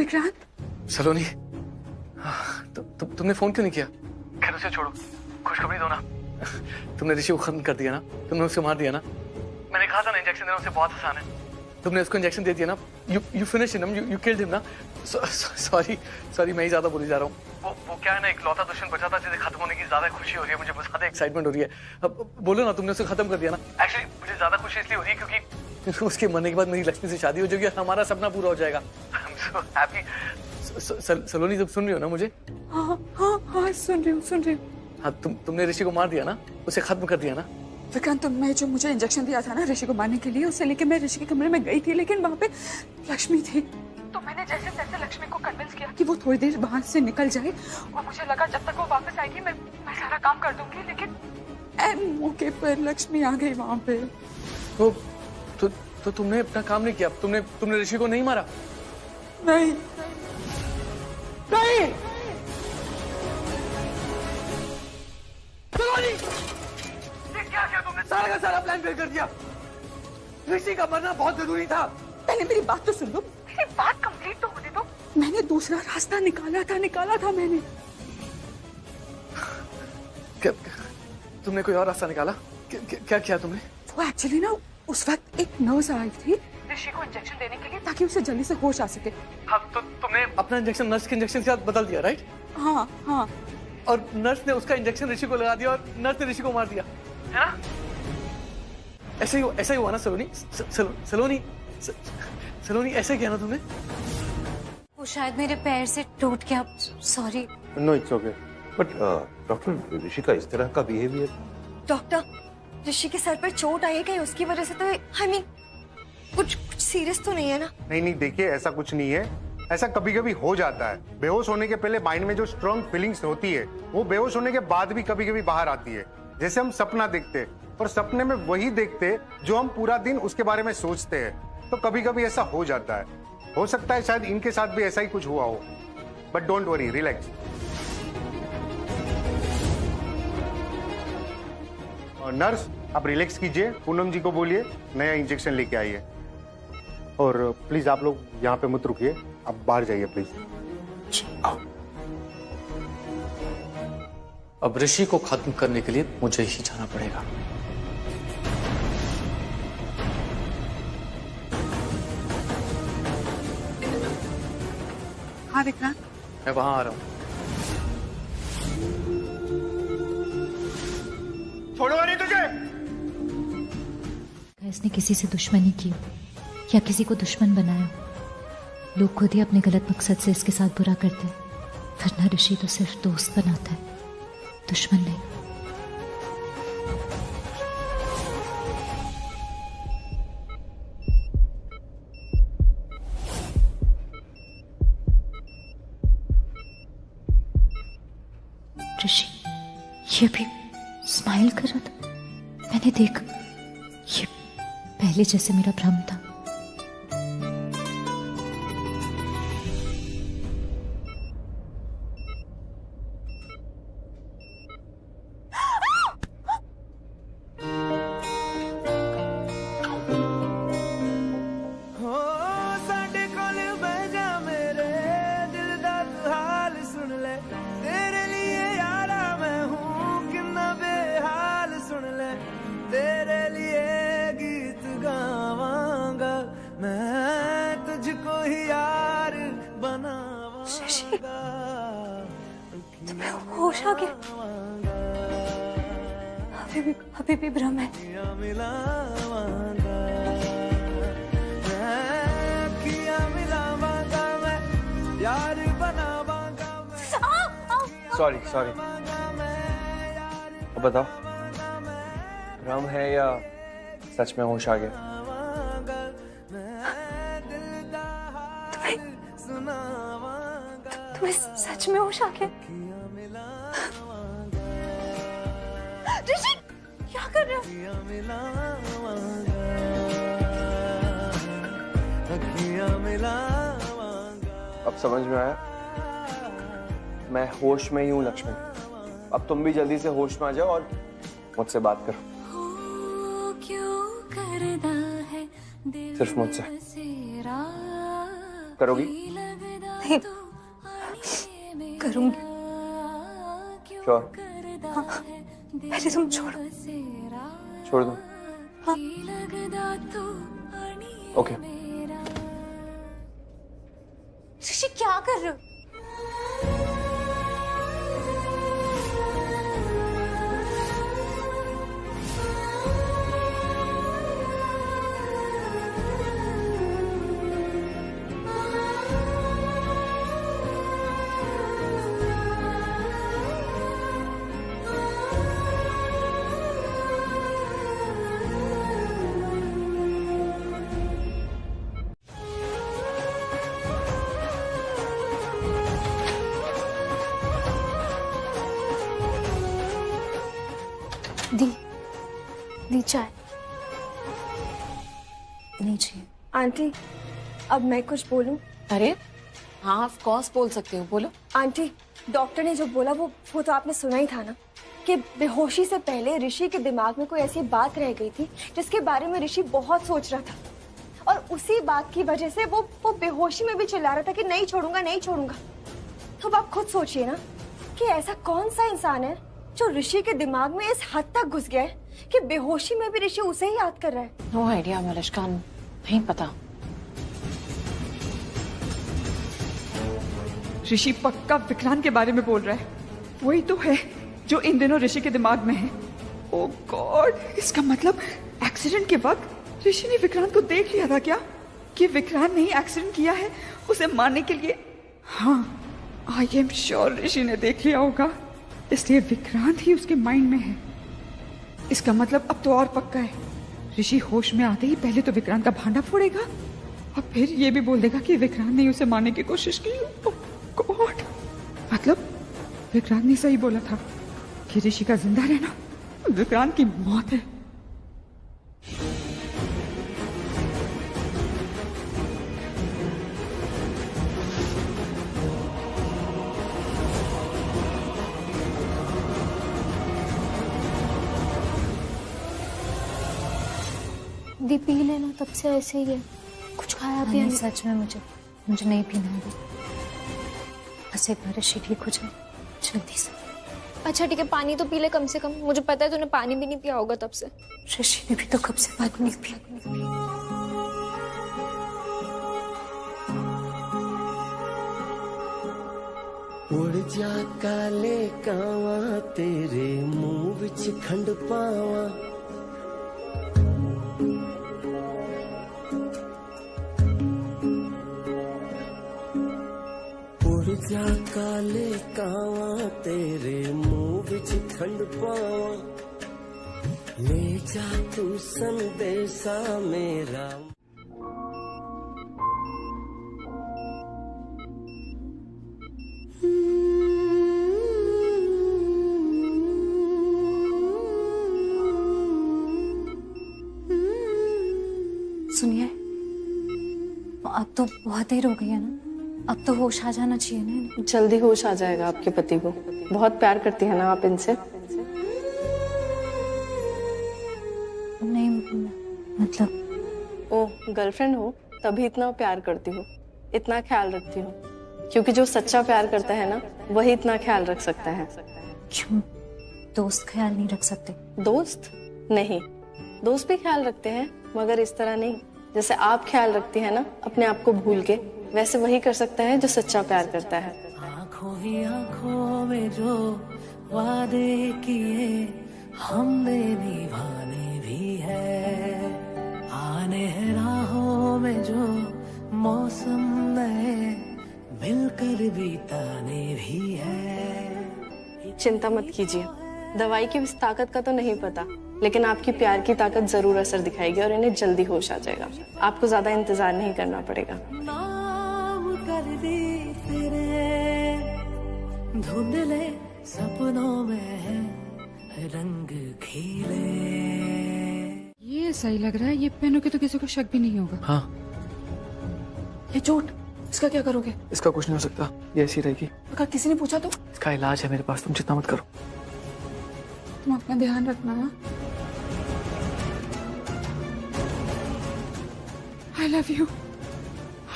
विक्रांत। सलोनी, तुमने फोन क्यों नहीं किया? खैर उसे छोड़ो, खुशखबरी दो ना। तुमने ऋषि को खत्म कर दिया ना, तुमने उसे मार दिया ना। मैंने कहा था ना इंजेक्शन देना उसे बहुत आसान है। तुमने उसको इंजेक्शन दे दिया ना। You finish him, you killed him ना। सॉरी मैं ही ज्यादा बोली जा रहा हूँ। वो क्या है ना, इकलौता दुश्मन बचा था जिसे खत्म होने की ज्यादा खुशी हो रही है मुझे, बहुत ज्यादा एक्साइटमेंट हो रही है। अब बोलो ना, तुमने उसे खत्म कर दिया ना। एक्चुअली मुझे ज्यादा खुशी इसलिए हो रही है क्योंकि उसके मरने के बाद मेरी लक्ष्मी से शादी हो जाएगी और हमारा सपना पूरा हो जाएगा। I am so happy. सलोनी, तुम सुन रही हो ना मुझे? हाँ हाँ हाँ, सुन रही हूँ। हाँ, तुमने ऋषि को मार दिया ना, उसे खत्म कर दिया ना। विक्रांत, तुमने जो मुझे इंजेक्शन दिया था ना ऋषि को मारने के लिए, उससे लेके मैं ऋषि के कमरे में गई थी, लेकिन वहाँ पे लक्ष्मी थी। तो मैंने जैसे तैसे लक्ष्मी को कन्विंस किया कि वो थोड़ी देर बाहर से निकल जाए, और मुझे लगा जब तक वो वापस आएगी मैं सारा काम कर दूंगी, लेकिन एन मौके पर लक्ष्मी आ गई वहाँ पे। तो तुमने अपना काम नहीं किया? तुमने ऋषि को नहीं मारा? नहीं नहीं। क्या क्या तुमने सारा का सारा प्लान फेल कर दिया। ऋषि का मरना बहुत जरूरी था। पहले मेरी बात तो सुन लो, मेरी बात कंप्लीट तो होने दो। मैंने दूसरा रास्ता निकाला था मैंने। क्या तुमने कोई और रास्ता निकाला? क्या किया तुमने? वो एक्चुअली ना उस वक्त एक नर्स आई थी ऋषि को इंजेक्शन देने के लिए, ताकि उसे जल्दी से होश आ सके। हाँ, तो तुमने अपना इंजेक्शन नर्स के इंजेक्शन के साथ बदल दिया, राइट? हाँ हाँ। और नर्स ने उसका इंजेक्शन ऋषि को लगा दिया और नर्स ने ऋषि को मार दिया, है ना? ऐसा ही हुआ ना सलोनी? सलोनी ऐसे किया ना तुमने? वो शायद मेरे पैर से टूट गया, sorry. No it's okay, but doctor Rishi का इस तरह का बिहेवियर। डॉक्टर, ऋषि के सर पर चोट आई है, कहीं उसकी वजह से तो आई मीन कुछ सीरियस तो नहीं है ना? नहीं देखिए, ऐसा कुछ नहीं है। ऐसा कभी कभी हो जाता है। बेहोश होने के पहले माइंड में जो स्ट्रॉन्ग फीलिंग्स होती है वो बेहोश होने के बाद भी कभी कभी बाहर आती है। जैसे हम सपना देखते हैं और सपने में वही देखते हैं जो हम पूरा दिन उसके बारे में सोचते हैं, तो कभी कभी ऐसा हो जाता है। हो सकता है शायद इनके साथ भी ऐसा ही कुछ हुआ हो, but don't worry, relax. Nurse, आप रिलैक्स कीजिए, पूनम जी को बोलिए नया इंजेक्शन लेके आइए। और प्लीज आप लोग यहाँ पे मत रुकिए, आप बाहर जाइए प्लीज। अब ऋषि को खत्म करने के लिए मुझे ही जाना पड़ेगा। हाँ विक्रांत, मैं वहां आ रहा हूँ। छोड़ूंगा नहीं तुझे। इसने किसी से दुश्मनी की या किसी को दुश्मन बनाया, लोग खुद ही अपने गलत मकसद से इसके साथ बुरा करते हैं, वरना ऋषि तो सिर्फ दोस्त बनाता है, दुश्मन नहीं। ऋषि ये भी स्माइल कर रहा था, मैंने देखा। ये पहले जैसे मेरा भ्रम था। तुम्हें होश आ गया? अभी भी भ्रम है। सॉरी अब बताओ, भ्रम है या सच में होश आ गया? तुम्हें सच में होश आ गया? ऋषि, क्या कर रहे हो? अब समझ में आया, मैं होश में ही हूँ लक्ष्मी। अब तुम भी जल्दी से होश में आ जाओ और मुझसे बात करो, सिर्फ मुझसे। करोगी? नहीं, करूंगी। श्योर? पहले तुम छोड़ो। छोड़ दो? हाँ। ओके। ऋषि क्या कर रहे हो? दी चाय नहीं चाहिए। आंटी, अब मैं कुछ बोलूं? अरे हाँ, ऑफ कोर्स बोल सकती हूँ, बोलो। आंटी, डॉक्टर ने जो बोला वो तो आपने सुना ही था ना, कि बेहोशी से पहले ऋषि के दिमाग में कोई ऐसी बात रह गई थी जिसके बारे में ऋषि बहुत सोच रहा था, और उसी बात की वजह से वो बेहोशी में भी चिल्ला रहा था कि नहीं छोड़ूंगा, नहीं छोड़ूंगा। तो अब आप खुद सोचिए ना कि ऐसा कौन सा इंसान है जो ऋषि के दिमाग में इस हद तक घुस गया है कि बेहोशी में भी ऋषि उसे ही याद कर रहा है। नो आइडिया मलिश्का, नहीं पता। ऋषि पक्का विक्रांत के बारे में बोल रहा है। वही तो है जो इन दिनों ऋषि के दिमाग में है। ओह गॉड, इसका मतलब एक्सीडेंट के वक्त ऋषि ने विक्रांत को देख लिया था क्या? कि विक्रांत ने ही एक्सीडेंट किया है उसे मारने के लिए। हाँ, आई एम श्योर ऋषि ने देख लिया होगा, इसलिए विक्रांत ही उसके माइंड में है। इसका मतलब अब तो और पक्का है, ऋषि होश में आते ही पहले तो विक्रांत का भांडा फोड़ेगा और फिर ये भी बोल देगा कि विक्रांत ने उसे मारने की कोशिश की। ओह गॉड, मतलब विक्रांत ने सही बोला था कि ऋषि का जिंदा रहना विक्रांत की मौत है। दी पी लेना, तब से ऐसे ही है। कुछ खाया पिया नहीं? सच में मुझे नहीं पीना है। बस एक बार ऋषि ठीक हो जाए जल्दी से। अच्छा ठीक है, पानी तो पी ले कम से कम। मुझे पता है तूने पानी भी नहीं पिया होगा तब से। ऋषि ने भी तो कब से पानी नहीं पिया। उड़ जा काले कावा तेरे मुंह विच खंड पावा। उड़ जा काले कावा तेरे मुंह विच खंड पावा। ले जा तू संदेशा मेरा। सुनिए, अब तो बहुत देर हो गई है ना, अब तो होश आ जाना चाहिए ना। जल्दी होश आ जाएगा आपके पति को। बहुत प्यार करती है ना आप इनसे? नहीं मतलब। ओ, गर्लफ्रेंड हो तभी इतना प्यार करती हो, इतना ख्याल रखती हो। क्योंकि जो सच्चा प्यार करता है ना वही इतना ख्याल रख सकता है। क्यों दोस्त ख्याल नहीं रख सकते? दोस्त नहीं, दोस्त भी ख्याल रखते हैं मगर इस तरह नहीं। जैसे आप ख्याल रखती है ना अपने आप को भूल के, वैसे वही कर सकता है जो सच्चा प्यार करता है। आँखों ही आँखों में जो वादे किए हमने निभाने भी है। आने हैं राहों में जो मौसम नए मिलकर बिताने भी है। चिंता मत कीजिए, दवाई की इस ताकत का तो नहीं पता, लेकिन आपकी प्यार की ताकत जरूर असर दिखाएगी और इन्हें जल्दी होश आ जाएगा। आपको ज्यादा इंतजार नहीं करना पड़ेगा। नाम कर दी तेरे धुंधले सपनों में है रंग खिले। ये सही लग रहा है, ये पहनोगे तो किसी को शक भी नहीं होगा। हाँ, ये चोट, इसका क्या करोगे? इसका कुछ नहीं हो सकता, ये ऐसी रहेगी। अगर किसी ने पूछा तो? इसका इलाज है मेरे पास, तुम चिंता मत करो। तुम अपना ध्यान रखना है। I love you.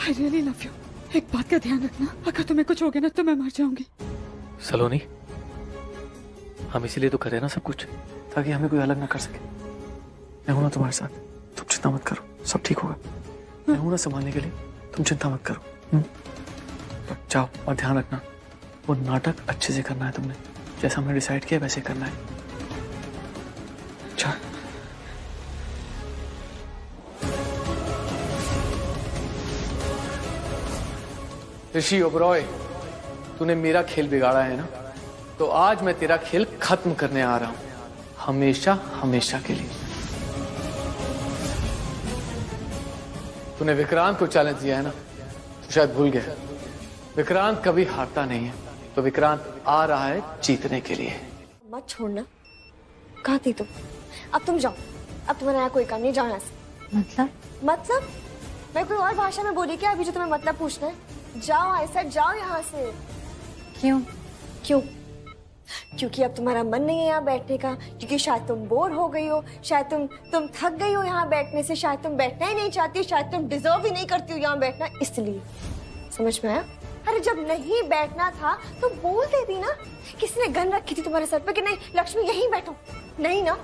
I really love you. एक बात का ध्यान रखना, अगर तुम्हें कुछ हो गया ना तो मैं मर जाऊंगी। सलोनी, हम इसीलिए तो करे ना सब कुछ, ताकि हमें कोई अलग ना कर सके। मैं हूं ना तुम्हारे साथ, तुम चिंता मत करो, सब ठीक होगा। मैं हूं ना संभालने के लिए, तुम चिंता मत करो। जाओ और ध्यान रखना, वो नाटक अच्छे से करना है तुमने, जैसा हमने डिसाइड किया वैसे करना है। जाओ। ऋषि ओबरॉय, तूने मेरा खेल बिगाड़ा है ना, तो आज मैं तेरा खेल खत्म करने आ रहा हूं, हमेशा हमेशा के लिए। तूने विक्रांत को चैलेंज दिया है ना, तो शायद भूल गया, विक्रांत कभी हारता नहीं है, तो विक्रांत आ रहा है जीतने के लिए। मत छोड़ना। कहाँ थी तुम? अब तुम जाओ, अब तुम्हारा यहाँ कोई काम नहीं, जाओ यहाँ से। मतलब मैं कोई और भाषा में बोली क्या अभी जो तुम्हें मतलब पूछना है? जाओ ऐसा, जाओ यहाँ से। क्यों? क्यों? क्योंकि अब तुम्हारा मन नहीं है यहाँ बैठने का, क्योंकि शायद तुम बोर हो गई हो, शायद तुम थक गई हो यहाँ बैठने से, शायद तुम बैठना ही नहीं चाहती, शायद तुम डिजर्व ही नहीं करती हो यहाँ बैठना, इसलिए। समझ में आया? अरे जब नहीं बैठना था तो बोल देती ना। किसी ने गन रखी थी तुम्हारे सर पे कि नहीं लक्ष्मी यहीं बैठो? नहीं ना।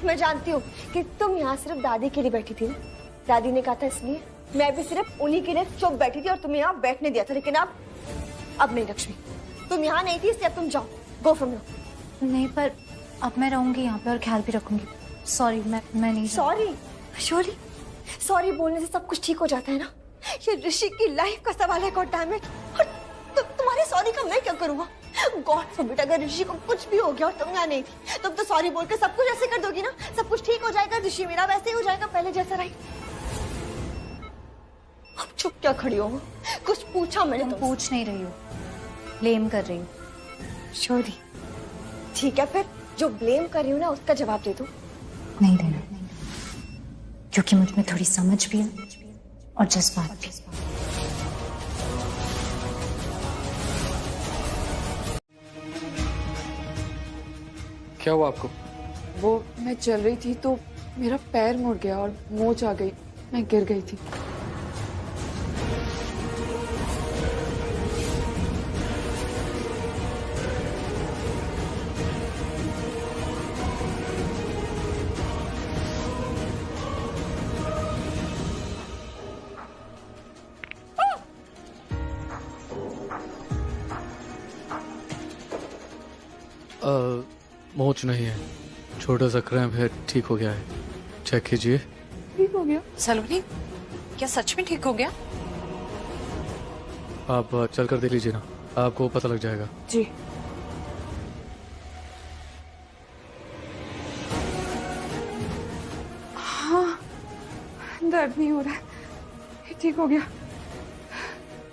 मैं जानती हूँ कि तुम यहाँ सिर्फ दादी के लिए बैठी थी ना, दादी ने कहा था इसलिए। मैं भी सिर्फ उन्हीं के लिए चुप बैठी थी और तुम्हें यहाँ बैठने दिया था, लेकिन अब नहीं लक्ष्मी, तुम यहाँ नहीं थी इसलिए अब तुम जाओ, गो फ्रॉम हियर। नहीं, पर अब मैं रहूंगी यहाँ पे और ख्याल भी रखूंगी। सॉरी, मैं नहीं। सॉरी सॉरी बोलने से सब कुछ ठीक हो जाता है ना? ये ऋषि की लाइफ का सवाल है, गॉड डैम इट। और तुम्हारे सॉरी का मैं क्या करूँगा? गॉड फॉरबिड, अगर ऋषि को कुछ भी हो गया और तुम यहाँ नहीं थी, तुम तो सॉरी बोल के सब कुछ ऐसे कर दोगी ना, सब कुछ ठीक हो जाएगा, ऋषि मेरा वैसे ही हो जाएगा पहले जैसा, राइट? अब चुप क्या खड़ी हो? कुछ पूछा मैंने तुमसे? पूछ नहीं रही हूँ, ब्लेम कर रही हूँ। शोरी, ठीक है फिर जो ब्लेम कर रही हूँ ना उसका जवाब दे दो। नहीं देना, क्योंकि मुझ में थोड़ी समझ भी है और जज्बात भी। क्या हुआ आपको? वो मैं चल रही थी तो मेरा पैर मुड़ गया और मोच आ गई, मैं गिर गई थी। मोच नहीं है, छोटा सा क्रैम्प है, ठीक हो गया है, चेक कीजिए। ठीक हो गया? सलोनी, क्या सच में ठीक हो गया? आप चल कर देख लीजिए ना, आपको पता लग जाएगा। जी। हाँ, दर्द नहीं हो रहा है, ठीक हो गया।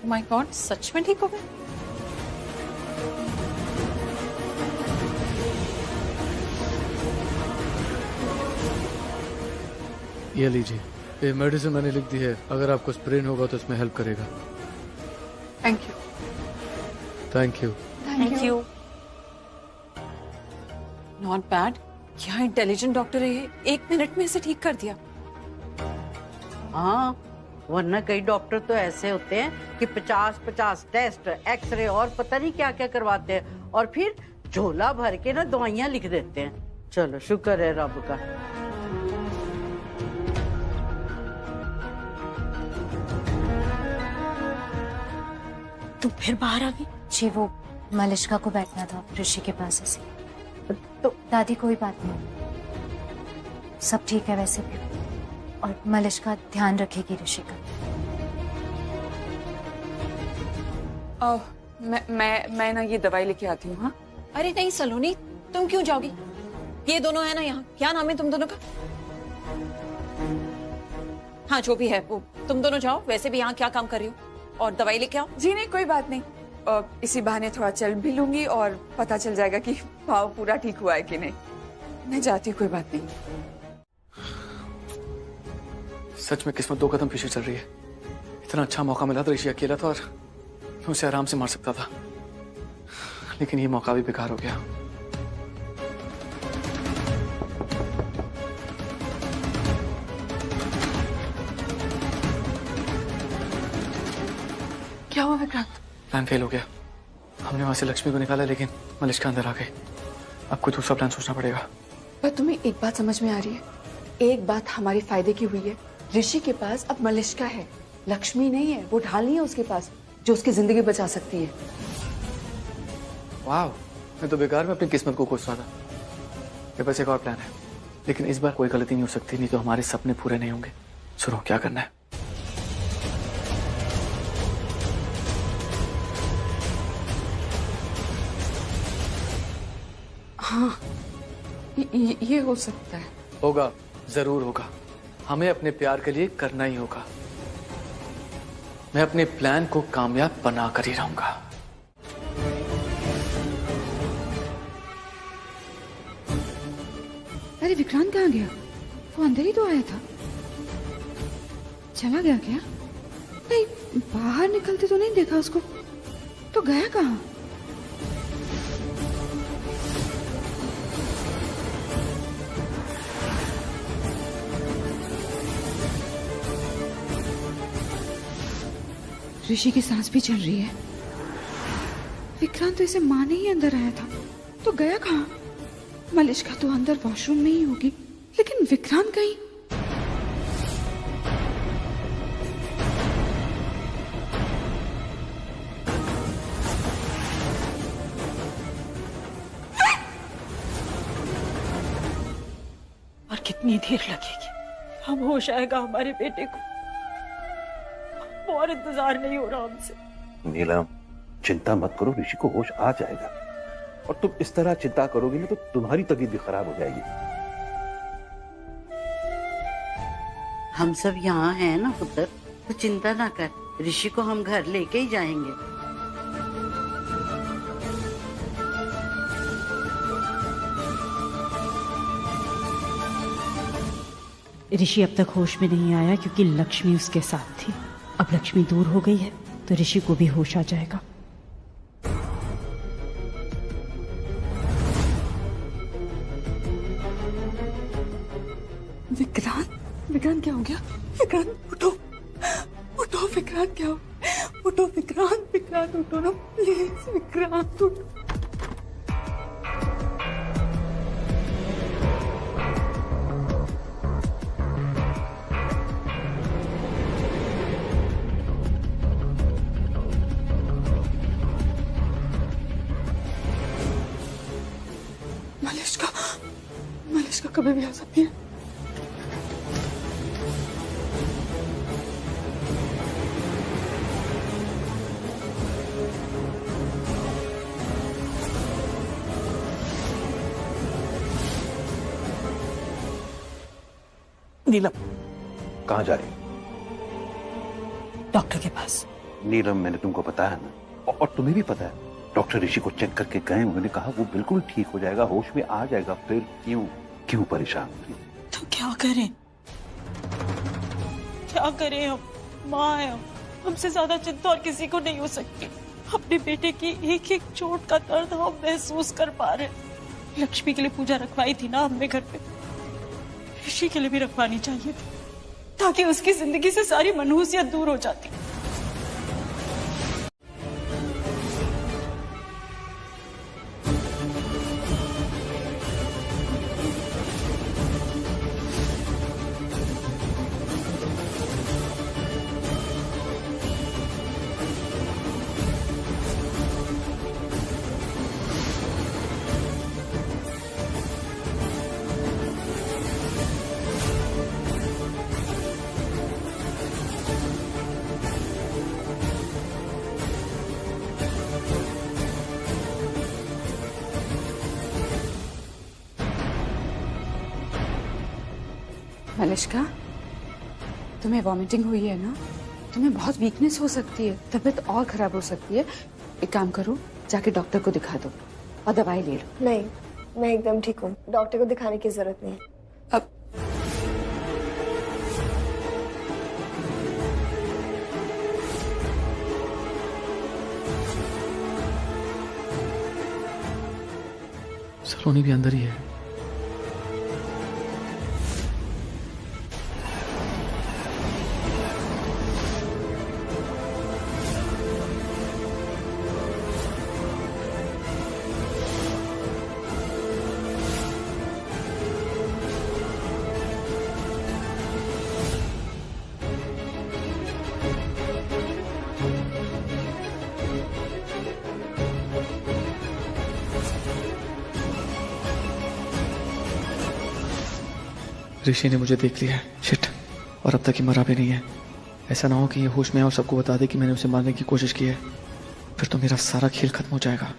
माय गॉड, सच में ठीक हो गया? ये लीजिए, ये मेडिसिन मैंने लिख दी है, अगर आपको स्प्रेन होगा तो इसमें हेल्प करेगा। Thank you. Thank you. Thank you. Not bad, क्या इंटेलिजेंट डॉक्टर है ये, 1 मिनट में इसे ठीक कर दिया। हाँ, वरना कई डॉक्टर तो ऐसे होते हैं कि 50-50 टेस्ट, एक्सरे और पता नहीं क्या क्या करवाते हैं और फिर झोला भर के ना दवाइयाँ लिख देते हैं। चलो शुक्र है रब का। तुम फिर बाहर आ गई? जी, वो मलिश्का को बैठना था ऋषि के पास ऐसे। तो दादी कोई बात नहीं, सब ठीक है वैसे भी, और मलिश्का ध्यान रखेगी ऋषि का। मैं ना ये दवाई लेके आती हूँ। हाँ, अरे नहीं सलोनी, तुम क्यों जाओगी? ये दोनों है ना यहाँ, क्या नाम है तुम दोनों का? हाँ जो भी है वो, तुम दोनों जाओ, वैसे भी यहाँ क्या काम कर रही हो, और दवाई लेके आओ। जी नहीं, कोई बात नहीं, इसी बहाने थोड़ा चल भी लूंगी और पता चल जाएगा कि पाँव पूरा ठीक हुआ है कि नहीं। मैं जाती हूँ, कोई बात नहीं। सच में किस्मत 2 कदम पीछे चल रही है। इतना अच्छा मौका मिला था, ऋषि अकेला था और मैं उसे आराम से मार सकता था, लेकिन ये मौका भी बेकार हो गया। क्या हुआ विक्रांत? प्लान फेल हो गया। हमने वहां से लक्ष्मी को निकाला लेकिन मलिष्का अंदर आ गई। अब कोई दूसरा प्लान सोचना पड़ेगा। पर तुम्हें एक बात समझ में आ रही है? एक बात हमारे फायदे की हुई है। ऋषि के पास अब मलिष्का है, लक्ष्मी नहीं है। वो ढाल नहीं है उसके पास जो उसकी जिंदगी बचा सकती है। वाह, मैं तो बेकार में अपनी किस्मत को कोस रहा था। मेरे पास एक और प्लान है, लेकिन इस बार कोई गलती नहीं हो सकती, नहीं तो हमारे सपने पूरे नहीं होंगे। सुनो क्या करना है। हाँ, ये हो सकता है। होगा, जरूर होगा। हमें अपने प्यार के लिए करना ही होगा। मैं अपने प्लान को कामयाब बना कर ही रहूंगा। अरे विक्रांत कहाँ गया? वो अंदर ही तो आया था। चला गया क्या? नहीं, बाहर निकलते तो नहीं देखा उसको। तो गया कहाँ? ऋषि की सांस भी चल रही है। विक्रांत तो इसे माने ही अंदर आया था, तो गया कहाँ? मलिष्का तो अंदर वॉशरूम में ही होगी, लेकिन विक्रांत कहीं? और कितनी देर लगेगी? हम होश आएगा हमारे बेटे को? और इंतजार नहीं हो रहा हमसे। नीलम, चिंता मत करो, ऋषि को होश आ जाएगा। और तुम इस तरह चिंता करोगी ना तो तुम्हारी तबीयत भी खराब हो जाएगी। हम सब यहाँ हैं ना पुत्र, तो चिंता ना कर। ऋषि को हम घर लेके ही जाएंगे। ऋषि अब तक होश में नहीं आया क्योंकि लक्ष्मी उसके साथ थी। अब लक्ष्मी दूर हो गई है तो ऋषि को भी होश आ जाएगा। विक्रांत क्या हो गया? विक्रांत उठो, उठो विक्रांत, क्या हो? उठो विक्रांत उठो ना प्लीज। विक्रांत उठो। मलिष्का कभी भी आ सकती है। नीलम, कहाँ जा रही? डॉक्टर के पास। नीलम, मैंने तुमको बताया ना, और तुम्हें भी पता है, डॉक्टर ऋषि को चेक करके गए। उन्होंने कहा वो बिल्कुल ठीक हो जाएगा, होश में आ जाएगा। फिर क्यों परेशान हो? तो क्या करें? हम माँ है। हमसे ज्यादा चिंता और किसी को नहीं हो सकती। अपने बेटे की एक एक चोट का दर्द हम महसूस कर पा रहे हैं। लक्ष्मी के लिए पूजा रखवाई थी ना हमने घर पे, ऋषि के लिए भी रखवानी चाहिए थी, ताकि उसकी जिंदगी से सारी मनहूसियत दूर हो जाती। मलिष्का, तुम्हें वॉमिटिंग हुई है ना? तुम्हें बहुत वीकनेस हो सकती है, तबीयत और खराब हो सकती है। एक काम करो, जाके डॉक्टर को दिखा दो और दवाई ले लो। नहीं, मैं एकदम ठीक हूँ, डॉक्टर को दिखाने की जरूरत नहीं। अब सलोनी भी अंदर ही है। ऋषि ने मुझे देख लिया है, शिट, और अब तक ही मरा भी नहीं है। ऐसा ना हो कि ये होश में और सबको बता दे कि मैंने उसे मारने की कोशिश की है, फिर तो मेरा सारा खेल खत्म हो जाएगा।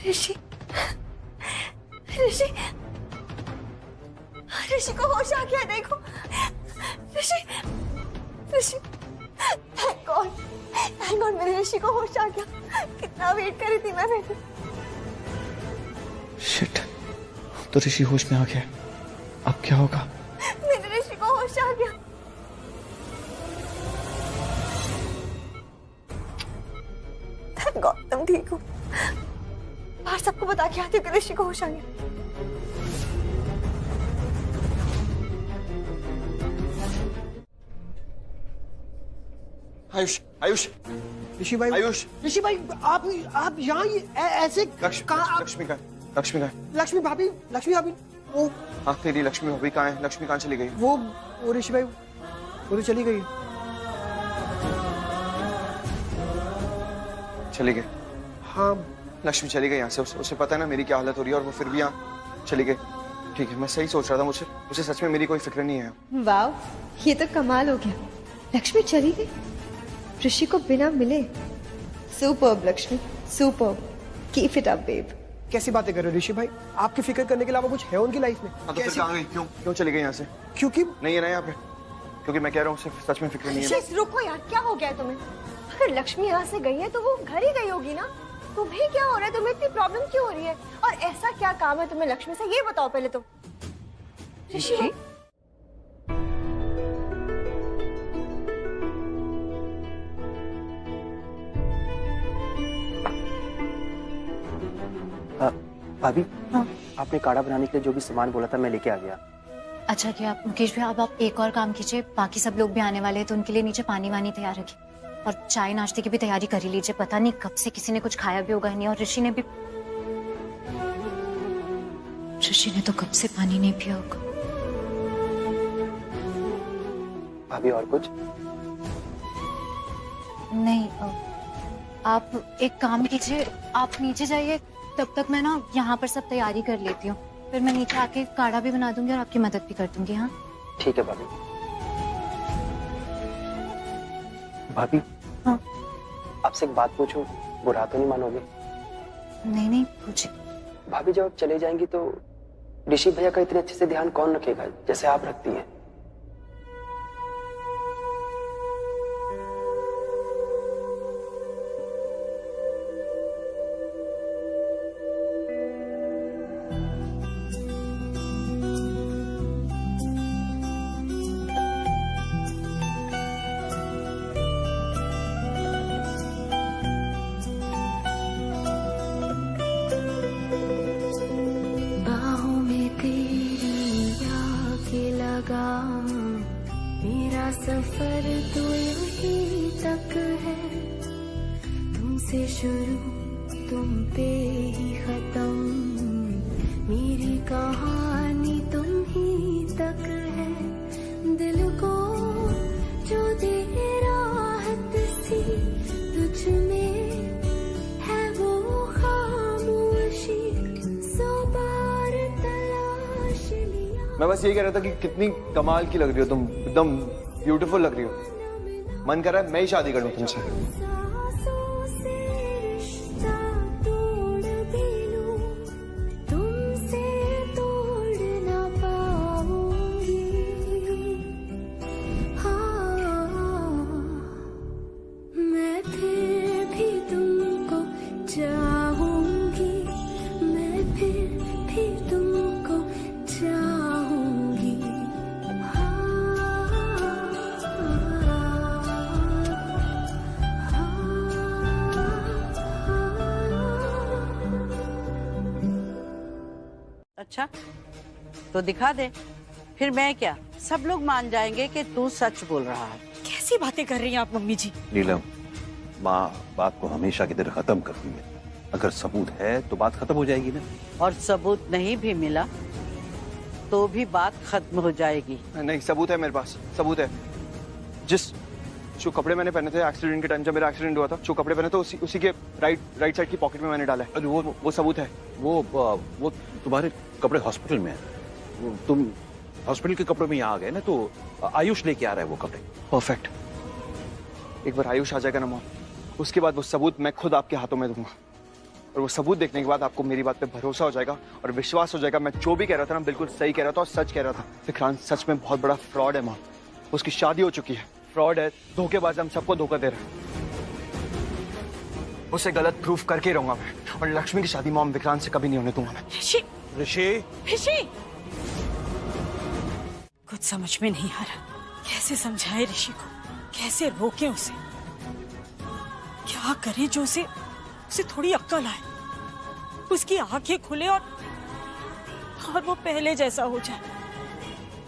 ऋषि ऋषि ऋषि को होश आ गया, देखो ऋषि ऋषि, थैंक गॉड मेरे ऋषि को होश आ गया। कितना वेट करी थी मैं बेटे। शिट, तो ऋषि होश में आ गया, अब क्या होगा? मेरे ऋषि को होश आ गया। थैंक गॉड तुम ठीक हो। बाहर सबको बता के आती हूँ कि ऋषि को होश आ गया। आयुष आयुष ऋषि भाई, आयुष ऋषि भाई, आप यहाँ ऐसे लक्ष्मी का लक्ष्मी भाभी वो हाँ तेरी लक्ष्मी भाभी कहाँ है? लक्ष्मी कहाँ चली गई? वो ऋषि भाई वो तो चली गई। चली गई? हाँ लक्ष्मी चली गई यहाँ से। उसे पता है ना मेरी क्या हालत हो रही है, और वो फिर भी यहाँ चली गई। ठीक है, मैं सही सोच रहा था। मुझे सच में मेरी कोई फिक्र नहीं है। वाह, ये तो कमाल हो गया। लक्ष्मी चली गई ऋषि को बिना मिले। Superb Lakshmi, superb. Keep it up babe. कैसी बातें कर रहे हो ऋषि भाई? आपकी फिक्र करने के अलावा कुछ है उनकी लाइफ में? हाँ तो फिर कहाँ गई? क्यों चली गई यहाँ से? क्योंकि नहीं है ना यहाँ पे, क्योंकि मैं कह रहा हूँ उसे सच में फिक्र नहीं है। रुको यार, क्या हो गया तुम्हें? अगर लक्ष्मी यहाँ से गई है तो वो घर ही गई होगी ना। तुम्हें क्या हो रहा है? तुम्हें इतनी प्रॉब्लम क्यों हो रही है? और ऐसा क्या काम है तुम्हें लक्ष्मी से, ये बताओ पहले तो। ऋषि भाभी, हाँ? आपने काढ़ा बनाने के लिए जो भी सामान बोला था मैं लेके आ गया। अच्छा किया मुकेश भाई। अब आप एक और काम कीजिए, बाकी सब लोग भी आने वाले हैं तो उनके लिए नीचे पानी वानी तैयार रखिए, और चाय नाश्ते की भी तैयारी कर ही लीजिए। पता नहीं कब से किसी ने कुछ खाया भी होगा नहीं, और ऋषि ने तो कब से पानी नहीं पिया होगा। भाभी और कुछ नहीं, आप एक काम कीजिए, आप नीचे जाइए, तब तक मैं ना यहाँ पर सब तैयारी कर लेती हूँ, फिर मैं नीचे आके काढ़ा भी बना दूंगी और आपकी मदद भी कर दूंगी। हाँ ठीक है भाभी। भाभी, हाँ? आपसे एक बात पूछूं, बुरा तो नहीं मानोगे? नहीं पूछिए। भाभी जब आप चले जाएंगी तो ऋषि भैया का इतने अच्छे से ध्यान कौन रखेगा जैसे आप रखती हैं? मेरा सफर तो यहीं तक है, तुमसे शुरू तुम पे ही खत्म, मेरी कहानी तुम ही तक है। दिल को जो दे राहत सी तुझ में है वो खामोशी, 100 बार तलाश लिया। मैं बस यही कह रहा था कि कितनी कमाल की लग रही हो तुम, एकदम ब्यूटीफुल लग रही हो। मन कर रहा है मैं ही शादी कर लूं तुमसे। अच्छा तो दिखा दे, फिर मैं क्या, सब लोग मान जाएंगे कि तू सच बोल रहा है। कैसी बातें कर रही हैं आप मम्मी जी? नीलम, माँ बात को हमेशा की तरह खत्म करती है। अगर सबूत है तो बात खत्म हो जाएगी ना। और सबूत नहीं भी मिला तो भी बात खत्म हो जाएगी। नहीं, सबूत है मेरे पास, सबूत है। जो कपड़े मैंने पहने थे एक्सीडेंट के टाइम, जब मेरा एक्सीडेंट हुआ था, जो कपड़े पहने थे उसी के राइट साइड की पॉकेट में मैंने डाला है। वो सबूत है। वो तुम्हारे कपड़े हॉस्पिटल में है। तुम हॉस्पिटल के कपड़ों में यहाँ आ गए ना, तो आयुष लेके आ रहा है वो कपड़े। परफेक्ट। एक बार आयुष आ जाएगा ना मॉम, उसके बाद वो सबूत मैं खुद आपके हाथों में दूंगा, और वो सबूत देखने के बाद आपको मेरी बात पे भरोसा हो जाएगा और विश्वास हो जाएगा मैं जो भी कह रहा था ना बिल्कुल सही कह रहा था और सच कह रहा था। विक्रांत सच में बहुत बड़ा फ्रॉड है मॉम। उसकी शादी हो चुकी है, फ्रॉड है, धोखेबाज, हम सबको धोखा दे रहा है। उसे गलत प्रूफ करके ही रहूंगा मैं, और लक्ष्मी की शादी मॉम विक्रांत से कभी नहीं होने दूंगा मैं। ऋषि कुछ समझ में नहीं आ रहा, कैसे समझाए ऋषि को, कैसे रोके उसे, क्या करें जो उसे थोड़ी अक्ल आए, उसकी आंखें खुले और वो पहले जैसा हो जाए।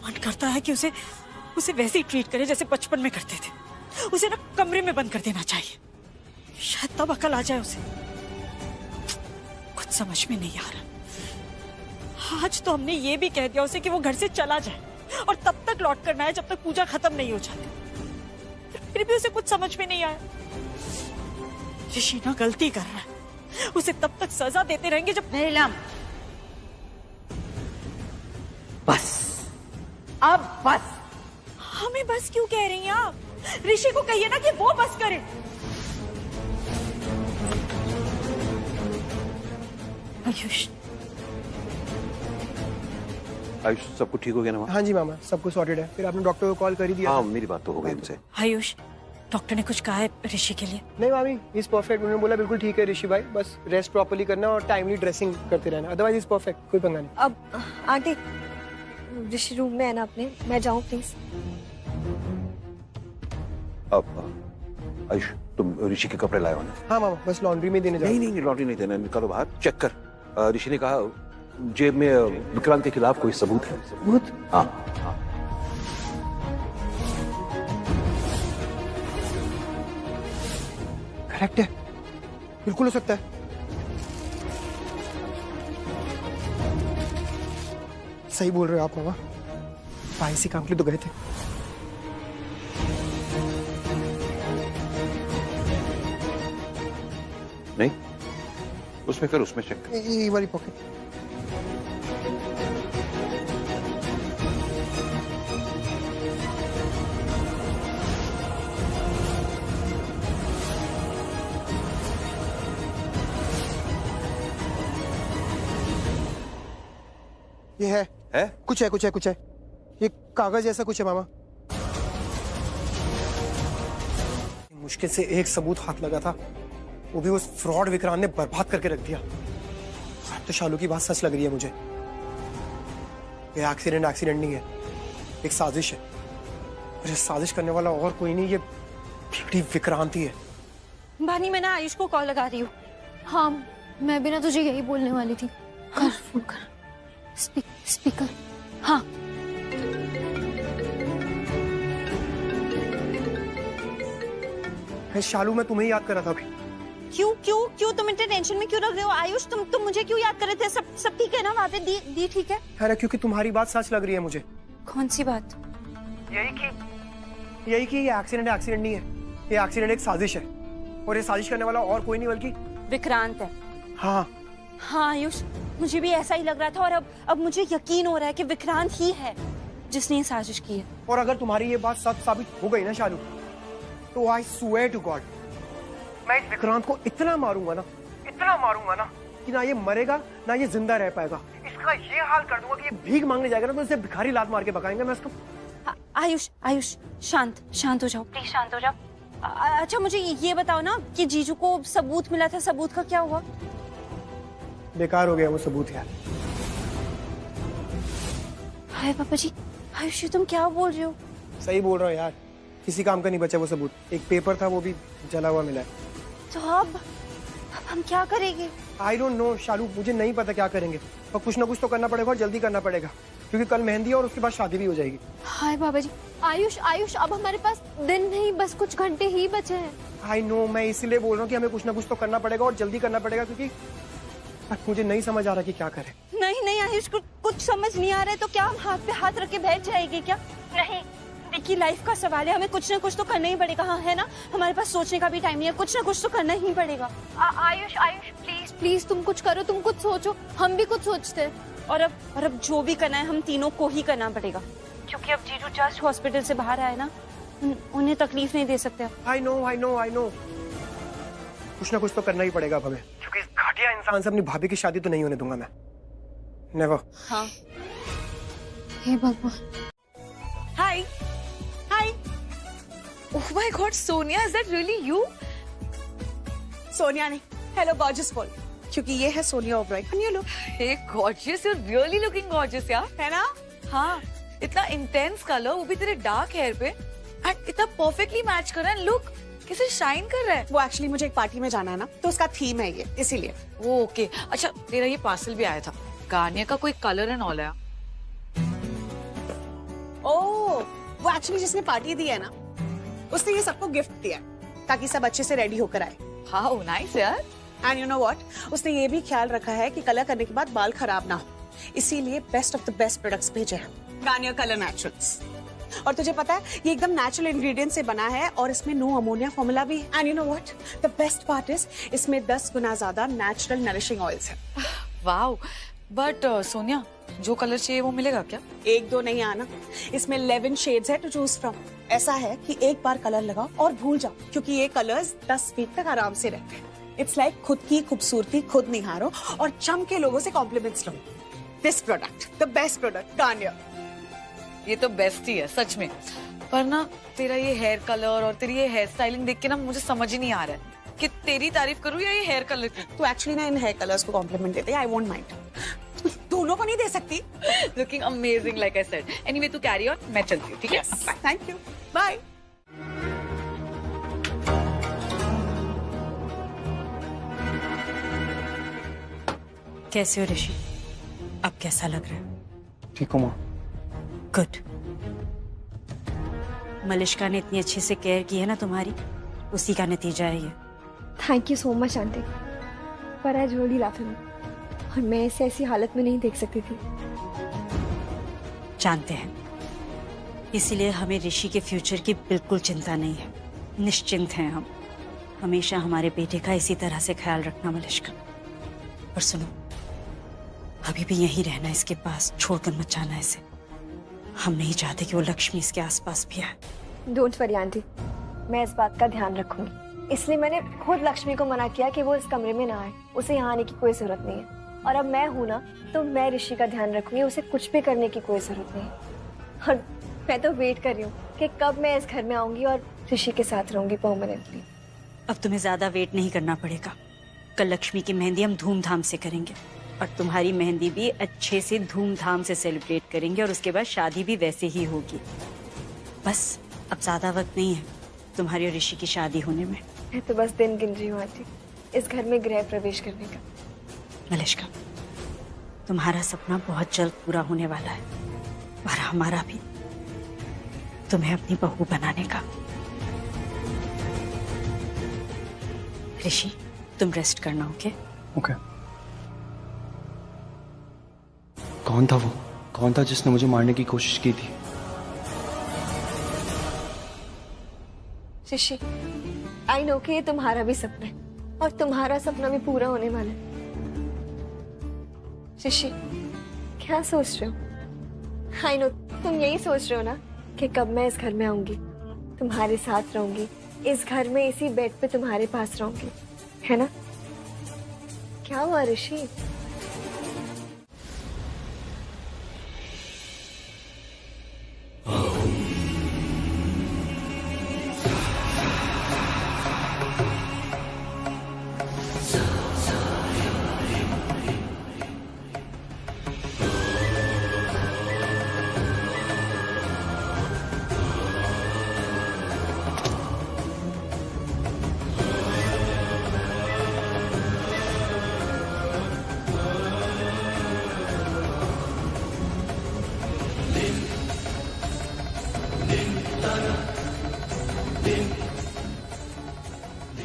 मन करता है कि उसे वैसे ही ट्रीट करे जैसे बचपन में करते थे। उसे ना कमरे में बंद कर देना चाहिए, शायद तब अकल आ जाए उसे। कुछ समझ में नहीं आ रहा। आज तो हमने ये भी कह दिया उसे कि वो घर से चला जाए और तब तक लौट करना है जब तक पूजा खत्म नहीं हो जाती। फिर भी उसे कुछ समझ में नहीं आया। ऋषि ना गलती कर रहा है, उसे तब तक सजा देते रहेंगे जब। नीलम, बस, अब बस। हमें बस क्यों कह रही हैं आप? ऋषि को कहिए ना कि वो बस करे। आयुष, आयुष सब कुछ ठीक हो गया ना? हाँ जी मामा, सब कुछ सॉर्टेड है। फिर आपने डॉक्टर को कॉल कर ही दिया? हाँ, मेरी बात तो हो गई उनसे। आयुष, डॉक्टर ने कुछ कहा है ऋषि के लिए? नहीं मामी, इज परफेक्ट। उन्होंने बोला बिल्कुल ठीक है ऋषि भाई, बस रेस्ट प्रॉपर्ली करना और टाइमली ड्रेसिंग करते रहना, अदरवाइज इज परफेक्ट, कोई पंगा नहीं। अब आंटी, ऋषि रूम में है ना अपने, मैं जाऊं प्लीज? अब आयुष, तुम ऋषि के कपड़े लाए हो ना? हाँ मामा, बस लॉन्ड्री में देने जाओ। नहीं, लॉन्ड्री नहीं देना, निकालो बाहर, चेक कर। ऋषि ने कहा जेब में विक्रांत के खिलाफ कोई सबूत है। सबूत? हाँ। करेक्ट है, बिल्कुल हो सकता है। सही बोल रहे हो आप मामा, भाई से काम के लिए तो गए थे। नहीं, उसमें कर, उसमें चेक कर। ये वाली पॉकेट। ये है? कुछ है। ये कागज जैसा कुछ है मामा। मुश्किल से एक सबूत हाथ लगा था, वो भी उस फ्रॉड विक्रांत ने बर्बाद करके रख दिया। अब तो शालू की बात सच लग रही है मुझे। ये एक्सीडेंट नहीं है, एक साजिश है। और ये साजिश करने वाला और कोई नहीं, ये ब्लडी विक्रांत ही है। बानी, मैं ना आयुष को कॉल लगा रही हूँ। हाँ, मैं भी ना तुझे यही बोलने वाली थी। कर फोन कर। स्पीकर। हाँ। शालू, मैं तुम्हें याद कर रहा था अभी। क्यों तुम इतने टेंशन में क्यों रख रहे हो? आयुष, तुम मुझे क्यों याद कर रहे थे? सब ठीक है ना वहाँ पे? दी ठीक है? अरे क्योंकि तुम्हारी बात सच लग रही है मुझे। कौन सी बात? यही कि ये एक्सीडेंट नहीं है, ये एक्सीडेंट एक साजिश है, और ये साजिश करने वाला और कोई नहीं बल्कि विक्रांत है। हाँ आयुष, मुझे भी ऐसा ही लग रहा था, और अब मुझे यकीन हो रहा है कि विक्रांत ही है जिसने ये साजिश की है। और अगर तुम्हारी ये बात सच साबित हो गई ना शालू, तो आई स्वेयर टू गॉड, मैं इस विक्रांत को इतना मारूंगा ना कि ना ये मरेगा ना ये जिंदा रह पाएगा। इसका ये हाल कर दूंगा कि ये भीख मांगने जाएगा ना तो इसे भिखारी लात मार के भगाएंगे मैं इसको। आयुष, शांत हो जाओ प्लीज, शांत हो जाओ। अच्छा, मुझे ये बताओ ना कि जीजू को सबूत मिला था, सबूत का क्या हुआ? बेकार हो गया वो सबूत यार। हाय पापा जी, आयुष तुम क्या बोल रहे हो? सही बोल रहा हूँ यार, किसी काम का नहीं बचा वो सबूत। एक पेपर था, वो भी जला हुआ मिला है। तो अब हम क्या करेंगे? आई डोंट नो शालू, मुझे नहीं पता क्या करेंगे, और कुछ ना कुछ तो करना पड़ेगा और जल्दी करना पड़ेगा, क्योंकि कल मेहंदी है और उसके बाद शादी भी हो जाएगी। हाय बाबा जी। आयुष आयुष, अब हमारे पास दिन नहीं, बस कुछ घंटे ही बचे हैं। आई नो, मैं इसीलिए बोल रहा हूँ कि हमें कुछ ना कुछ तो करना पड़ेगा और जल्दी करना पड़ेगा, क्योंकि मुझे नहीं समझ आ रहा कि क्या करें। नहीं नहीं आयुष, कुछ समझ नहीं आ रहा है तो क्या हम हाथ पे हाथ रख के बैठ जाएंगे क्या? नहीं, देखिए लाइफ का सवाल है, हमें कुछ ना कुछ तो करना ही पड़ेगा। हाँ है ना, हमारे पास सोचने का भी टाइम नहीं है, कुछ ना कुछ तो करना ही पड़ेगा। आयुष आयुष प्लीज प्लीज तुम कुछ करो, तुम कुछ सोचो, हम भी कुछ सोचते हैं। और अब जो भी करना है हम तीनों को ही करना पड़ेगा, क्योंकि अब जीजू जस्ट हॉस्पिटल से बाहर आए ना, उन्हें तकलीफ नहीं दे सकते। आई नो कुछ ना कुछ तो करना ही पड़ेगा अब हमें, क्योंकि इस घटिया इंसान से अपनी भाभी की शादी तो नहीं होने दूंगा मैं, नेवर। हाँ। हे भगवान। Hi hi, oh my god Sonia, is that really you? Sonia नहीं, हेलो गॉर्जियस बोल, क्योंकि ये है Sonia Oberoi. Can you look? Hey gorgeous, you are really looking gorgeous यार, है ना? हाँ, इतना इंटेंस कलर, वो भी तेरे डार्क हेयर पे, एंड इतना परफेक्टली मैच कर रहा है। लुक कैसे शाइन कर रहा है। वो एक्चुअली मुझे एक पार्टी में जाना है ना, तो उसका थीम है ये, इसीलिए। ओके, अच्छा तेरा ये पार्सल भी आया था, गार्नियर का कोई कलर एंड ऑल है। ओह, वो एक्चुअली जिसने पार्टी दी है ना, उसने ये सबको गिफ्ट दिया है ताकि सब अच्छे से रेडी होकर आए। हाउ नाइस यार। एंड यू नो व्हाट, उसने ये भी ख्याल रखा है कि कलर करने के बाद बाल खराब ना हो, इसीलिए best of the best products भेजे हैं, गार्नियर कलर नेचुरल्स। और तुझे पता है ये एकदम नेचुरल इंग्रेडिएंट से बना है और इसमें नो अमोनिया फॉर्मूला भी है। And you know what, the best part is इसमें 10 गुना ज्यादा नेचुरल नरिशिंग ऑयल्स है। वाओ, बट सोनिया जो कलर चाहिए वो मिलेगा क्या? एक दो नहीं आना, इसमें 11 शेड्स है टू चूज फ्रॉम। ऐसा है कि एक बार कलर लगाओ और भूल जाओ, क्योंकि ये कलर्स 10 फीट तक आराम से रहते हैं। इट्स लाइक खुद की खूबसूरती खुद निहारो और चमके लोगों से कॉम्प्लीमेंट्स लो। This product, the best product, Garnier. ये तो बेस्ट ही है सच में, पर ना तेरा ये हेयर कलर और तेरी ये हेयर स्टाइलिंग देख के ना मुझे समझ ही नहीं आ रहा है कि तेरी तारीफ करूं या ये हेयर कलर की। तो एक्चुअली ना इन हेयर कलर्स को कॉम्प्लीमेंट देते हैं, आई वोंट माइंड। दोनों को नहीं दे सकती। Looking amazing like I said. Anyway तू कैरी ऑन, मैं चलती हूँ, ठीक है? Thank you, bye. कैसे हो ऋषि? अब कैसा लग रहा है? ठीक हूँ माँ। गुड। मलिश्का ने इतनी अच्छे से केयर की है ना तुम्हारी, उसी का नतीजा है ये। Thank you so much aunty, पर आज रोली लाफिंग, और मैं इसे ऐसी हालत में नहीं देख सकती थी। जानते हैं, इसीलिए हमें ऋषि के फ्यूचर की बिल्कुल चिंता नहीं है, निश्चिंत हैं हम। हमेशा हमारे बेटे का इसी तरह से ख्याल रखना मलिश्का। और सुनो, अभी भी यहीं रहना इसके पास, छोड़कर मत जाना इसे। हम नहीं चाहते कि वो लक्ष्मी इसके आसपास भी आए। डोंट वरी आंटी, मैं इस बात का ध्यान रखूंगी। इसलिए मैंने खुद लक्ष्मी को मना किया कि वो इस कमरे में ना आए, उसे यहाँ आने की कोई जरूरत नहीं है। और अब मैं हूं ना, तो मैं ऋषि का ध्यान रखूंगी, उसे कुछ भी करने की कोई जरूरत नहीं है। और मैं तो वेट कर रही हूँ कि कब मैं इस घर में आऊंगी और ऋषि के साथ रहूंगी परमानेंटली। अब तुम्हें ज्यादा वेट नहीं करना पड़ेगा। कल लक्ष्मी की मेहंदी हम धूमधाम से करेंगे, और तुम्हारी मेहंदी भी अच्छे से धूमधाम से सेलिब्रेट करेंगे, और उसके बाद शादी भी वैसे ही होगी। बस अब ज्यादा वक्त नहीं है तुम्हारी और ऋषि की शादी होने में। मैं तो बस दिन गिन रही हूँ आंटी, इस घर में गृह प्रवेश करने का। मलिश्का, तुम्हारा सपना बहुत जल्द पूरा होने वाला है, और हमारा भी, तुम्हें अपनी बहू बनाने का। ऋषि, तुम रेस्ट करना, ओके? ओके। कौन था वो? कौन था जिसने मुझे मारने की कोशिश की थी? ऋषि, आई नो कि ये तुम्हारा भी सपना है, और तुम्हारा सपना भी पूरा होने वाला है। ऋषि, क्या सोच रहे हो? आई नो तुम यही सोच रहे हो ना कि कब मैं इस घर में आऊंगी, तुम्हारे साथ रहूंगी, इस घर में इसी बेड पे तुम्हारे पास रहूंगी, है ना? क्या हुआ ऋषि?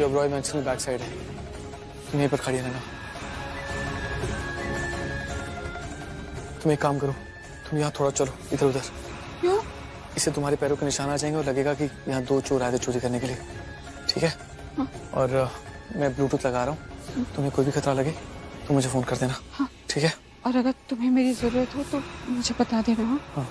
ओबरॉय मैंशन बैक साइड है, तुम यहीं पर खड़ी रहना। तुम एक काम करो, तुम यहाँ थोड़ा चलो इधर उधर। क्यों? इससे तुम्हारे पैरों के निशान आ जाएंगे और लगेगा कि यहाँ 2 चोर आए थे चोरी करने के लिए, ठीक है? हाँ। और मैं ब्लूटूथ लगा रहा हूँ, तुम्हें कोई भी खतरा लगे तो मुझे फोन कर देना। हाँ। ठीक है? और अगर तुम्हें मेरी जरूरत हो तो मुझे बता देना। हाँ।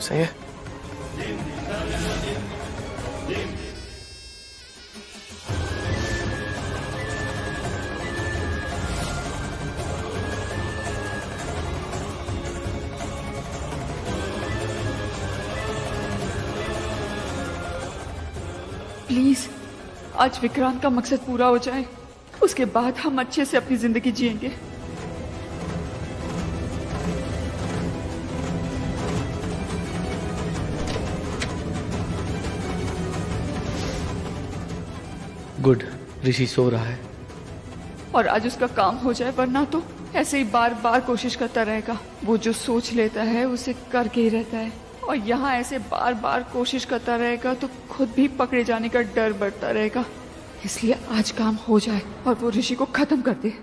सही है। प्लीज आज विक्रांत का मकसद पूरा हो जाए, उसके बाद हम अच्छे से अपनी जिंदगी जिएंगे। गुड, ऋषि सो रहा है। और आज उसका काम हो जाए, वरना तो ऐसे ही बार बार कोशिश करता रहेगा। वो जो सोच लेता है उसे करके ही रहता है, और यहाँ ऐसे बार बार कोशिश करता रहेगा तो खुद भी पकड़े जाने का डर बढ़ता रहेगा। इसलिए आज काम हो जाए और वो ऋषि को खत्म कर दे।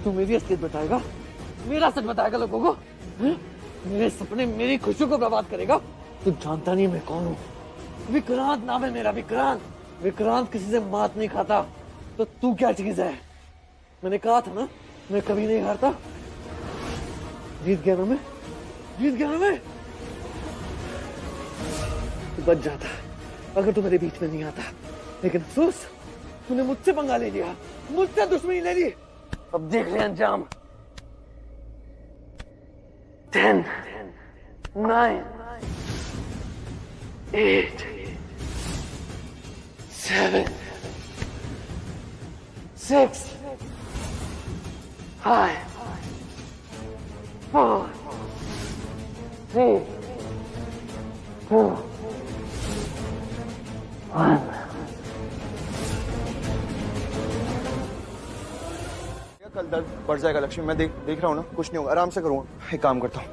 तू मेरी असलियत बताएगा, मेरा सच बताएगा लोगों को? मेरे सपने, मेरी खुशियों को बर्बाद करेगा? तू जानता नहीं मैं कौन हूँ। विक्रांत नाम है मेरा, विक्रांत। विक्रांत किसी से मात नहीं खाता, तो तू क्या चीज है? मैंने कहा था ना, मैं कभी नहीं हारता। जीत गया ना मैं, जीत गया ना मैं। तू बच जाता अगर तू मेरे बीच में नहीं आता, लेकिन अफसोस तूने मुझसे पंगा ले लिया, मुझसे दुश्मनी ले ली। अब देख ले अंजाम। 10, 9, 8, 7, 6, 5, 4, 3, 2, 1। कल दर्द बढ़ जाएगा लक्ष्मी, मैं देख रहा हूँ ना, कुछ नहीं होगा, आराम से करूँगा। एक काम करता हूँ,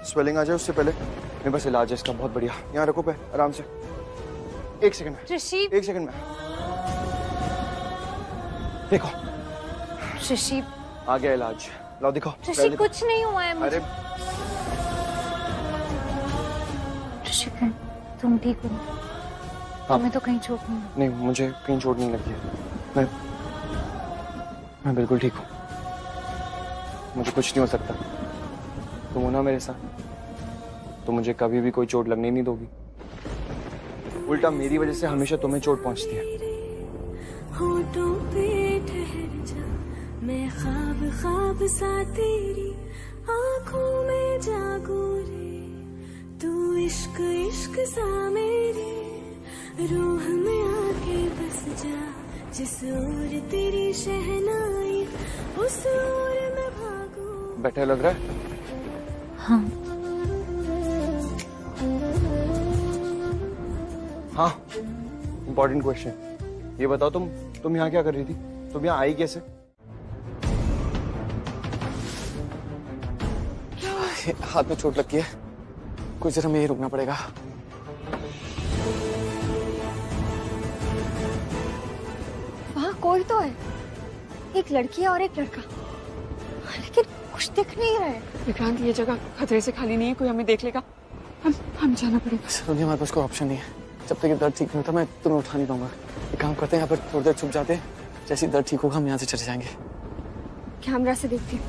स्वेलिंग आ जाए उससे पहले मेरे पास इलाज है इसका बहुत बढ़िया। यहाँ रखो पे, आराम से। एक सेकंड में ऋषि, एक सेकंड में। देखो ऋषि आ गया इलाज, लाओ दिखाओ। ऋषि कुछ नहीं हुआ है मुझे। अरे ऋषि तुम ठीक हो? तुम्हें तो कहीं चोट नहीं? नहीं, मुझे कहीं चोट नहीं लगी है। मैं बिल्कुल ठीक हूँ, मुझे कुछ नहीं हो सकता। तुम हो ना मेरे साथ, तो मुझे कभी भी कोई चोट लगने नहीं दोगी। उल्टा मेरी वजह से हमेशा तुम्हें चोट पहुंचती है। होठों पे ठहर जा, मैं ख्वाब ख्वाब सा तेरी आंखों में जागू रे। तू इश्क इश्क सा मेरे रूह में आके बस जा। जिस ओर तेरी शहनाई उस ओर मैं भागूं। बेटर लग रहा है? हाँ। हाँ, इम्पोर्टेंट क्वेश्चन। ये बताओ, तुम यहाँ क्या कर रही थी? तुम यहाँ आई कैसे? हाथ में चोट लगी है, कुछ देर हमें यहीं रुकना पड़ेगा। वहाँ कोई तो है, एक लड़की है और एक लड़का, लेकिन कुछ दिख नहीं रहा है। विक्रांत, ये जगह खतरे से खाली नहीं है, कोई हमें देख लेगा। हम जाना पड़ेगा। सलोनी, हमारे पास कोई ऑप्शन नहीं है। जब तक ये दर्द ठीक नहीं होता मैं तुम्हें उठा नहीं पाऊंगा। एक काम करते हैं, यहाँ पर थोड़ी देर छुप जाते हैं, जैसे दर्द ठीक होगा हम यहाँ से चले जाएंगे। कैमरा से देखती हूँ।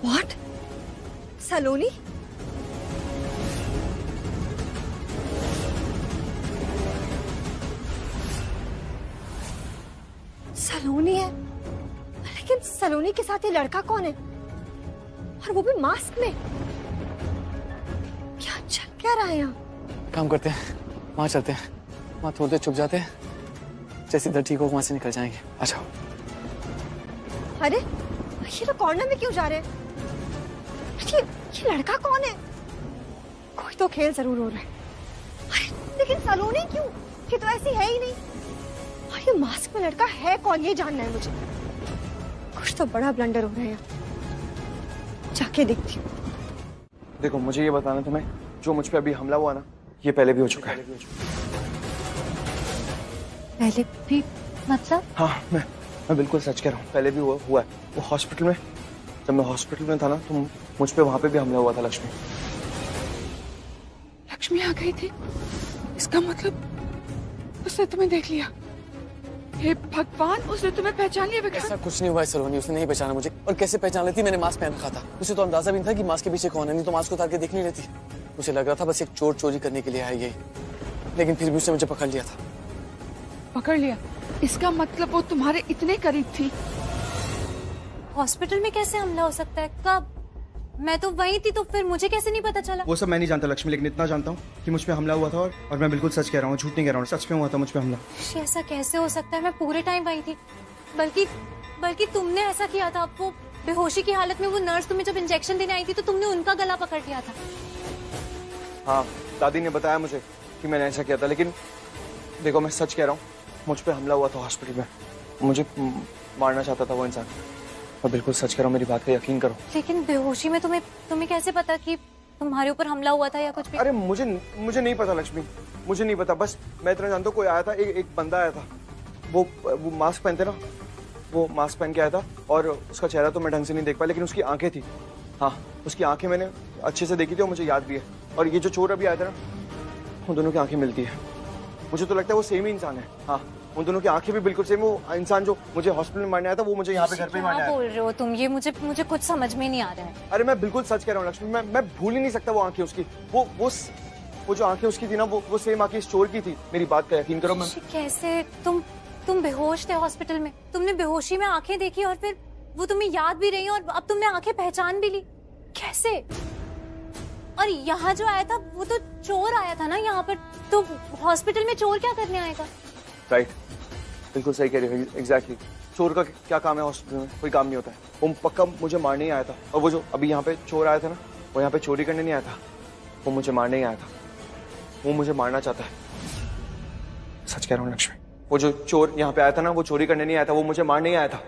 What? सलोनी? सलोनी है, लेकिन सलोनी के साथ ये लड़का कौन है? और और वो भी मास्क में। क्या चल क्या रहा है यहाँ? काम करते हैं, वहां चलते हैं, वहां थोड़ी देर छुप जाते हैं, जैसे इधर ठीक हो वहां से निकल जाएंगे। आ जाओ। अरे ये लोग कॉर्नर में क्यों जा रहे हैं? ये लड़का कौन है? कोई तो खेल जरूर हो रहा है। अरे लेकिन सलोनी क्यों? ये तो ऐसी है ही नहीं। और ये मास्क में लड़का है कौन, ये जानना है मुझे। कुछ तो बड़ा ब्लंडर हो रहा है। जाके देखती हूँ। देखो मुझे ये बताना तुम्हें, जो मुझ पे अभी हमला हुआ ना, ये पहले भी हो चुका है। पहले भी मतलब? हाँ मैं बिल्कुल सच कह रहा हूँ, पहले भी हुआ है। वो हॉस्पिटल में, जब मैं हॉस्पिटल में था ना, तो मुझ पे वहां पे भी हमला हुआ था। लक्ष्मी आ गई थी? इसका मतलब उसने तुम्हें देख लिया। हे भगवान, उसने तुम्हें पहचान लिया विक्रांत? ऐसा कुछ नहीं हुआ है सलोनी, उसने नहीं पहचाना मुझे। और कैसे पहचान लेती? मैंने मास्क पहन रखा था। उसे तो अंदाजा भी नहीं था कि मास्क के पीछे कौन है, नहीं तो मास्क उतार के देख नहीं लेती। मुझे लग रहा था बस एक चोर चोरी करने के लिए आई है, लेकिन फिर भी उसने मुझे पकड़ लिया था। पकड़ लिया? इसका मतलब वो तुम्हारे इतने करीब थी? हॉस्पिटल में कैसे हमला हो सकता है? कब? मैं तो वहीं थी, तो फिर मुझे कैसे नहीं पता चला? वो सब मैं नहीं जानता लक्ष्मी, लेकिन इतना जानता हूँ कि मुझ पे हमला हुआ था और मैं बिल्कुल सच कह रहा हूँ, झूठ नहीं कह रहा हूँ, सच में हुआ था मुझ पे हमला। ऐसा कैसे हो सकता है? मैं पूरे टाइम वहीं थी। बल्कि तुमने ऐसा किया था। अब वो बेहोशी की हालत में वो नर्स तुम्हें जब इंजेक्शन देने आई थी तो तुमने उनका गला पकड़ लिया था। हाँ, दादी ने बताया मुझे कि मैंने ऐसा किया था, लेकिन देखो मैं सच कह रहा हूँ, मुझ पे हमला हुआ था हॉस्पिटल में। मुझे मारना चाहता था वो इंसान। मैं बिल्कुल सच कह रहा हूँ, मेरी बात का यकीन करो। लेकिन बेहोशी में तुम्हें कैसे पता कि तुम्हारे ऊपर हमला हुआ था या कुछ भी? अरे मुझे नहीं पता लक्ष्मी, मुझे नहीं पता। बस मैं इतना जानता हूँ, कोई आया था, एक बंदा आया था। वो मास्क पहनते ना, वो मास्क पहन के आया था और उसका चेहरा तो मैं ढंग से नहीं देख पाया, लेकिन उसकी आंखें थी। हाँ, उसकी आंखें मैंने अच्छे से देखी थी और मुझे याद भी है। और ये जो चोर अभी आया था ना, उन दोनों की आंखें मिलती है। मुझे तो लगता है वो सेम ही इंसान है। हाँ, उन दोनों की आंखें भी बिल्कुल सेम। वो इंसान जो मुझे हॉस्पिटल में मारने आया था, वो मुझे यहाँ पे घर पे मारने आया। बोल रहे हो तुम? ये मुझे कुछ समझ में नहीं आ रहा है। अरे मैं बिल्कुल सच कह रहा हूँ लक्ष्मी, मैं भूल ही नहीं सकता वो आंखें उसकी। वो जो आंखें उसकी थी ना, वो सेम आंखें इस चोर की थी। मेरी बात का यकीन करो। मैं कैसे? तुम बेहोश थे हॉस्पिटल में, तुमने बेहोशी में आंखें देखी और फिर वो तुम्हें याद भी रही और अब तुमने आंखें पहचान भी ली। कैसे? और यहाँ जो आया था वो तो चोर आया था ना यहाँ पर, तो हॉस्पिटल में चोर क्या करने आएगा? राइट, बिल्कुल सही कह रही हो। एग्जैक्टली, चोर का क्या काम है हॉस्पिटल में? कोई काम नहीं होता है। वो पक्का मुझे मारने ही आया था। और वो जो अभी यहाँ पे चोर आया था ना, वो यहाँ पे चोरी करने नहीं आया था, वो मुझे मारने ही आया था। वो मुझे मारना चाहता है। सच कह रहा हूँ लक्ष्मी, वो जो चोर यहाँ पे आया था ना, वो चोरी करने नहीं आया था, वो मुझे मारने ही आया था।